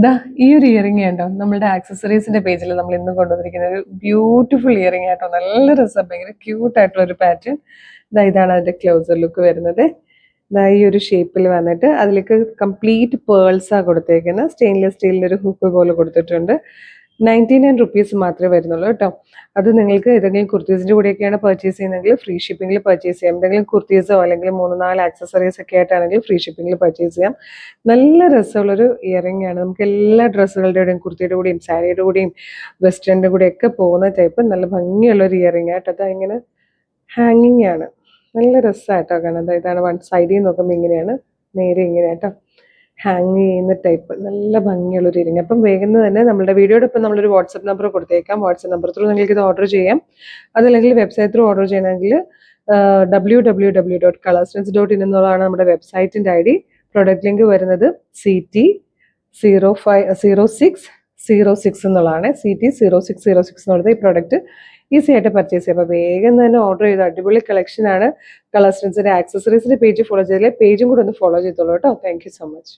ദാ ഈ ഒരു ഇയറിംഗ് ഉണ്ടോ നമ്മളുടെ ആക്സസറീസിന്റെ പേജിൽ നമ്മൾ ഇന്ന് കൊണ്ടുവന്നിരിക്കുന്ന ഒരു ബ്യൂട്ടിഫുൾ ഇയറിംഗ് ആട്ടോ. നല്ല രസം, ഭയങ്കര ക്യൂട്ട് ആയിട്ടുള്ള ഒരു പാറ്റേൺ. ഇതാണ് അതിന്റെ ക്ലോസർ ലുക്ക് വരുന്നത്. ഈ ഒരു ഷേപ്പിൽ വന്നിട്ട് അതിലേക്ക് കംപ്ലീറ്റ് പേൾസാണ് കൊടുത്തേക്കുന്നത്. സ്റ്റെയിൻലെസ് സ്റ്റീലിൻ്റെ ഒരു ഹുക്ക് പോലെ കൊടുത്തിട്ടുണ്ട്. 99 റുപ്പീസ് മാത്രമേ വരുന്നുള്ളൂ കേട്ടോ. അത് നിങ്ങൾക്ക് ഏതെങ്കിലും കുർത്തീസിൻ്റെ കൂടെയൊക്കെയാണ് പർച്ചേസ് ചെയ്യുന്നതെങ്കിൽ ഫ്രീ ഷിപ്പിംഗിൽ പർച്ചേസ് ചെയ്യാം. എന്തെങ്കിലും കുർത്തീസോ അല്ലെങ്കിൽ 3-4 ആക്സസറീസ് ഒക്കെ ആയിട്ടാണെങ്കിൽ ഫ്രീ ഷിപ്പിംഗിൽ പർച്ചേസ് ചെയ്യാം. നല്ല രസമുള്ളൊരു ഇയറിംഗ് ആണ്. നമുക്ക് എല്ലാ ഡ്രസ്സുകളുടെ കൂടെയും കുർത്തിയുടെ കൂടെയും സാരിയുടെ കൂടെയും വെസ്റ്റേണിൻ്റെ കൂടെയൊക്കെ പോകുന്ന ടൈപ്പ് നല്ല ഭംഗിയുള്ളൊരു ഇയറിംഗ് ആയിട്ട്. അതിങ്ങനെ ഹാങ്ങിങ് ആണ്. നല്ല രസമായിട്ടോ കാണാം. ഇതാണ് വൺ സൈഡിൽ നോക്കുമ്പോൾ ഇങ്ങനെയാണ്, നേരെ ഇങ്ങനെയായിട്ടോ ഹാങ് ചെയ്യുന്ന ടൈപ്പ്. നല്ല ഭംഗിയുള്ളൊരു ഇയറിംഗ്. അപ്പം വേഗം തന്നെ നമ്മുടെ വീഡിയോടൊപ്പം നമ്മളൊരു വാട്സപ്പ് നമ്പർ കൊടുത്തേക്കാം. വാട്സപ്പ് നമ്പർ ത്രൂ നിങ്ങൾക്ക് ഇത് ഓർഡർ ചെയ്യാം. അതല്ലെങ്കിൽ വെബ്സൈറ്റ് ത്രൂ ഓർഡർ ചെയ്യണമെങ്കിൽ www.colorsnets.in എന്നുള്ളതാണ് നമ്മുടെ വെബ്സൈറ്റിൻ്റെ ID. പ്രൊഡക്റ്റ് ലിങ്ക് വരുന്നത് CT0606 എന്നുള്ളതാണ്. CT0606 എന്നുള്ളത് ഈ പ്രൊഡക്റ്റ് ഈസി ആയിട്ട് പർച്ചേസ് ചെയ്യാം. അപ്പോൾ വേഗം തന്നെ ഓർഡർ ചെയ്ത് അടിപൊളി കളക്ഷനാണ്. കളേഴ്സ് ആക്സസറീസിൻ്റെ പേജ് ഫോളോ ചെയ്തില്ലേ, പേജും കൂടെ ഒന്ന് ഫോളോ ചെയ്തോളൂ കേട്ടോ. Thank you so much.